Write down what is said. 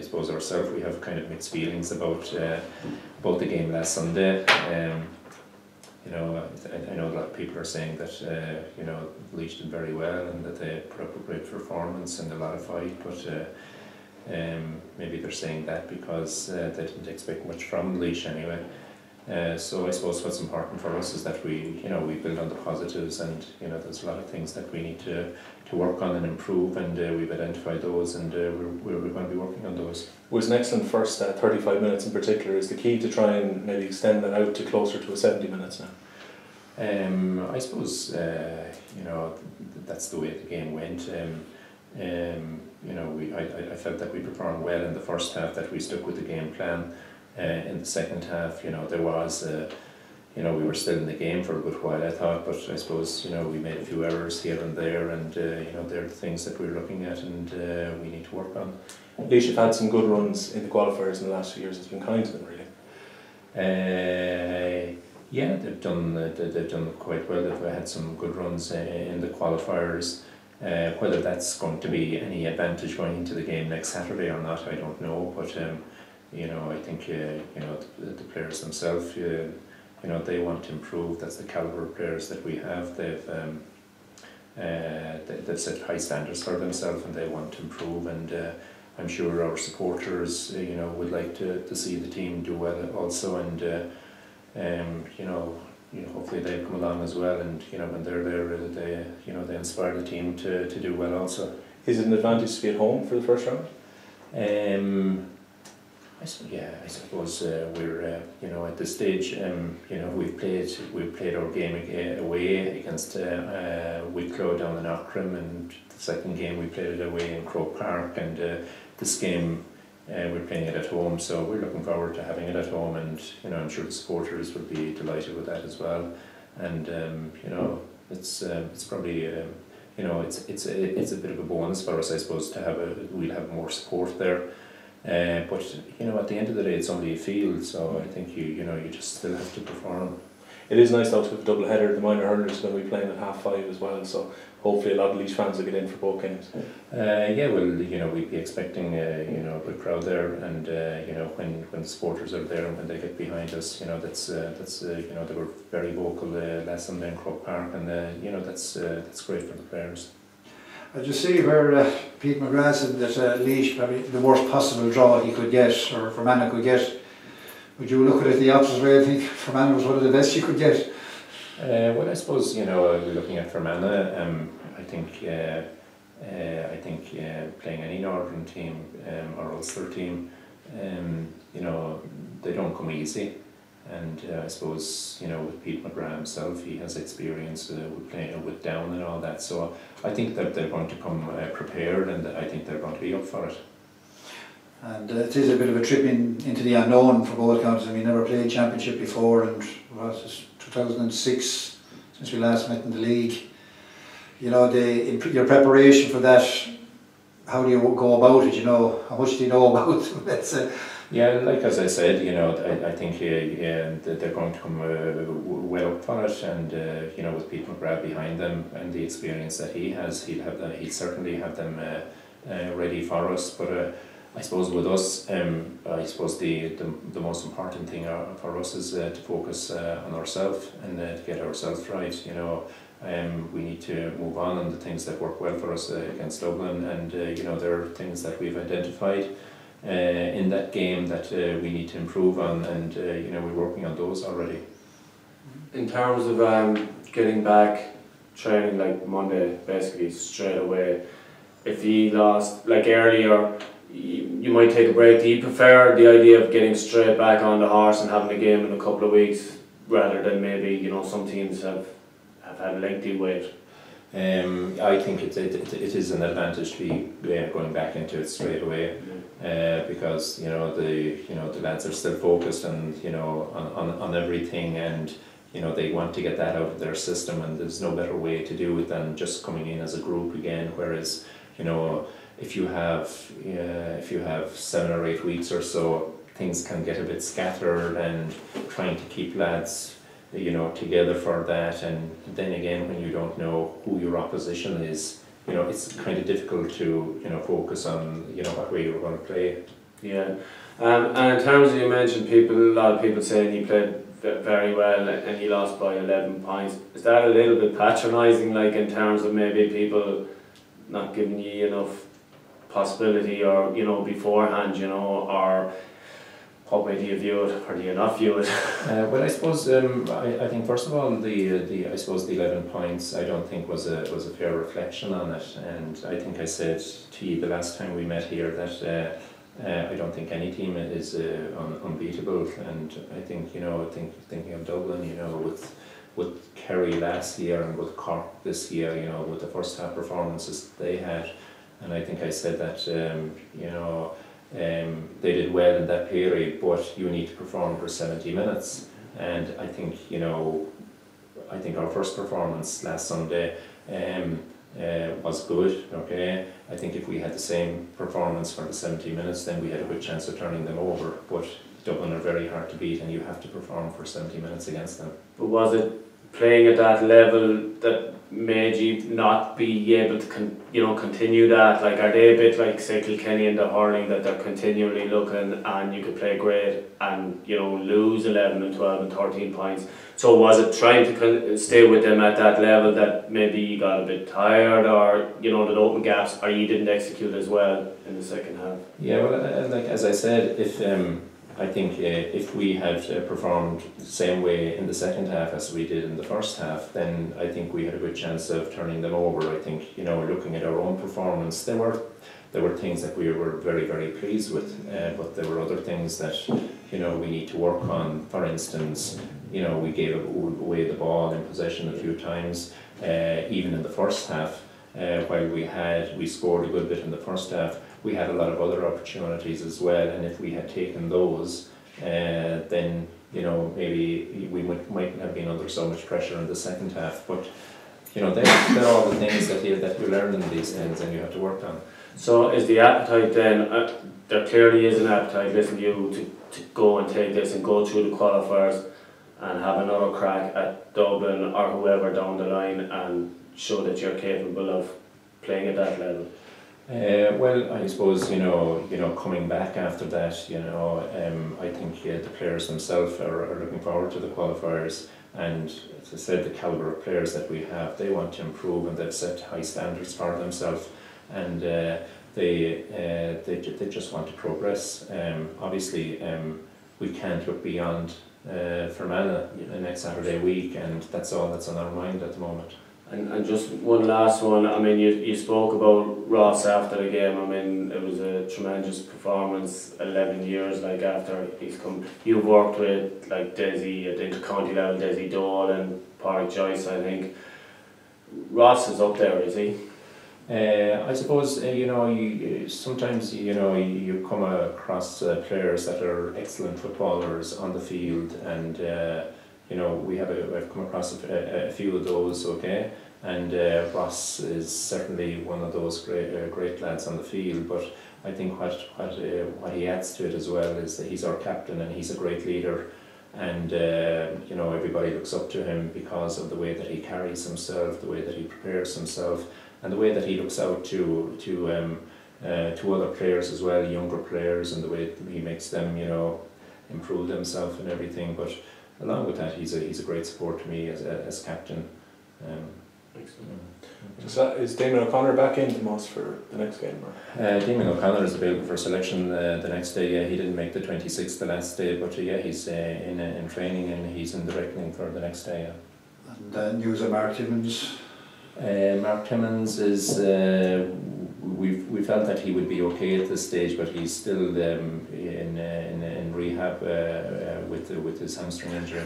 suppose ourselves, we have kind of mixed feelings about the game last Sunday. You know, I know a lot of people are saying that you know, Laois did very well and that they put up a great performance and a lot of fight, but maybe they're saying that because they didn't expect much from Laois anyway. So I suppose what's important for us is that we build on the positives, and you know, there's a lot of things that we need to work on and improve, and we've identified those, and we're going to be working on those. It was an excellent first 35 minutes in particular. Is the key to try and maybe extend that out to closer to a 70 minutes now? I suppose you know, that's the way the game went. You know, I felt that we performed well in the first half, that we stuck with the game plan. In the second half, you know, there was, you know, we were still in the game for a good while, I thought, but I suppose, you know, we made a few errors here and there, and you know, they're the things that we're looking at and we need to work on. Laois have had some good runs in the qualifiers in the last few years. It's been kind to them, really. Yeah, they've done quite well. They've had some good runs in the qualifiers. Whether that's going to be any advantage going into the game next Saturday or not, I don't know. But you know, I think you know, the players themselves, you know, they want to improve. That's the caliber of players that we have. They've set high standards for themselves, and they want to improve. And I'm sure our supporters, you know, would like to see the team do well also. And you know, hopefully they'll come along as well. And you know, when they're there, they inspire the team to do well also. Is it an advantage to be at home for the first round? I suppose we're you know, at this stage, you know, we've played our game away against Wicklow down in Aughrim, and the second game we played it away in Croke Park, and this game we're playing it at home, so we're looking forward to having it at home, and you know, I'm sure the supporters will be delighted with that as well. And you know, it's probably you know, it's a bit of a bonus for us, I suppose, to have we'll have more support there. But you know, at the end of the day, it's only a field, so I think you know, you just still have to perform. It is nice though to have a double header. The minor hurlers will be playing at 5:30 as well, so hopefully a lot of Laois fans will get in for both games. Yeah, well, you know, we'd be expecting you know, a good crowd there, and you know, when the supporters are there and when they get behind us, you know, that's you know, they were very vocal last Sunday in Croke Park, and you know, that's great for the players. I just see where Pete McGrath said that Laois probably the worst possible draw he could get, or Fermanagh could get. Would you look at it the opposite way? I think Fermanagh was one of the best you could get. Well, I suppose, you know, looking at Fermanagh, I think playing any Northern team or Ulster team, you know, they don't come easy. And I suppose, you know, with Pete McGrath himself, he has experience with playing with Down and all that. So I think that they're going to come prepared, and I think they're going to be up for it. And it is a bit of a trip into the unknown for both counties. I mean, never played championship before, and what was it, 2006 since we last met in the league. You know, your preparation for that, how do you go about it? You know, how much do you know about it? Yeah, like as I said, you know, I think they're going to come well up for it, and you know, with Pete McGrath behind them and the experience that he has, he'll certainly have them ready for us. But I suppose with us, I suppose the most important thing for us is to focus on ourselves and to get ourselves right. You know, we need to move on the things that work well for us against Dublin, and you know, there are things that we've identified in that game that we need to improve on, and you know, we're working on those already. In terms of getting back training like Monday, basically straight away, if you lost like earlier, you might take a break. Do you prefer the idea of getting straight back on the horse and having a game in a couple of weeks, rather than maybe, you know, some teams have had a lengthy wait? I think it is an advantage to be going back into it straight away, because you know, the lads are still focused and you know, on everything, and you know, they want to get that out of their system, and there's no better way to do it than just coming in as a group again. Whereas, you know, if you have 7 or 8 weeks or so, things can get a bit scattered, and trying to keep lads, you know, together for that, and then again, when you don't know who your opposition is, you know, it's kind of difficult to, you know, focus on, you know, what way you're going to play. Yeah. And in terms of, you mentioned a lot of people saying he played very well and he lost by 11 points. Is that a little bit patronising, like in terms of maybe people not giving you enough possibility, or beforehand, or what way do you view it, or do you not view it? Well, I suppose I think first of all the 11 points I don't think was a fair reflection on it, and I think I said to you the last time we met here that I don't think any team is unbeatable, and I think thinking of Dublin, with Kerry last year and with Cork this year, with the first half performances they had, and I think I said that they did well in that period, but you need to perform for 70 minutes. And I think our first performance last Sunday was good. Okay, I think if we had the same performance for the 70 minutes, then we had a good chance of turning them over. But Dublin are very hard to beat, and you have to perform for 70 minutes against them. But was it playing at that level that made you not be able to continue that? Like, are they a bit like, say, Kilkenny in the hurling, that they're continually looking and you could play great and lose 11 and 12 and 13 points? So was it trying to stay with them at that level that maybe you got a bit tired, or that open gaps, or you didn't execute as well in the second half? Yeah, well, like as I said, I think if we had performed the same way in the second half as we did in the first half, then I think we had a good chance of turning them over. I think, looking at our own performance, there were things that we were very, very pleased with, but there were other things that, we need to work on. For instance, we gave away the ball in possession a few times, even in the first half. While we scored a good bit in the first half, we had a lot of other opportunities as well, and if we had taken those, then maybe we might have been under so much pressure in the second half. But they're all the things that you learn in these things and you have to work on. So is the appetite then? There clearly is an appetite, listen to you, to go and take this and go through the qualifiers and have another crack at Dublin or whoever down the line and show that you're capable of playing at that level. Well, I suppose coming back after that, I think the players themselves are looking forward to the qualifiers, and as I said, the calibre of players that we have, they want to improve and they've set high standards for themselves, and they just want to progress. Obviously, we can't look beyond Fermanagh next Saturday week, and that's all that's on our mind at the moment. And just one last one, I mean, you spoke about Ross after the game. I mean, it was a tremendous performance, 11 years after he's come. You've worked with Desi at inter-county level, Desi Dole and Pádraig Joyce, I think. Ross is up there, is he? I suppose sometimes you come across players that are excellent footballers on the field, and I've come across a few of those, okay, and Ross is certainly one of those great lads on the field. But I think what he adds to it as well is that he's our captain and he's a great leader, and everybody looks up to him because of the way that he carries himself, the way that he prepares himself, and the way that he looks out to other players as well, younger players, and the way he makes them improve themselves and everything. But along with that, he's a great support to me as captain. Is Damien O'Connor back in Tomas for the next game? Damien O'Connor is available for selection the next day. Yeah, he didn't make the 26th the last day, but he's in training and he's in the reckoning for the next day. Yeah. And news of Mark Timmins? Mark Timmins is. We felt that he would be okay at this stage, but he's still in rehab with his hamstring injury.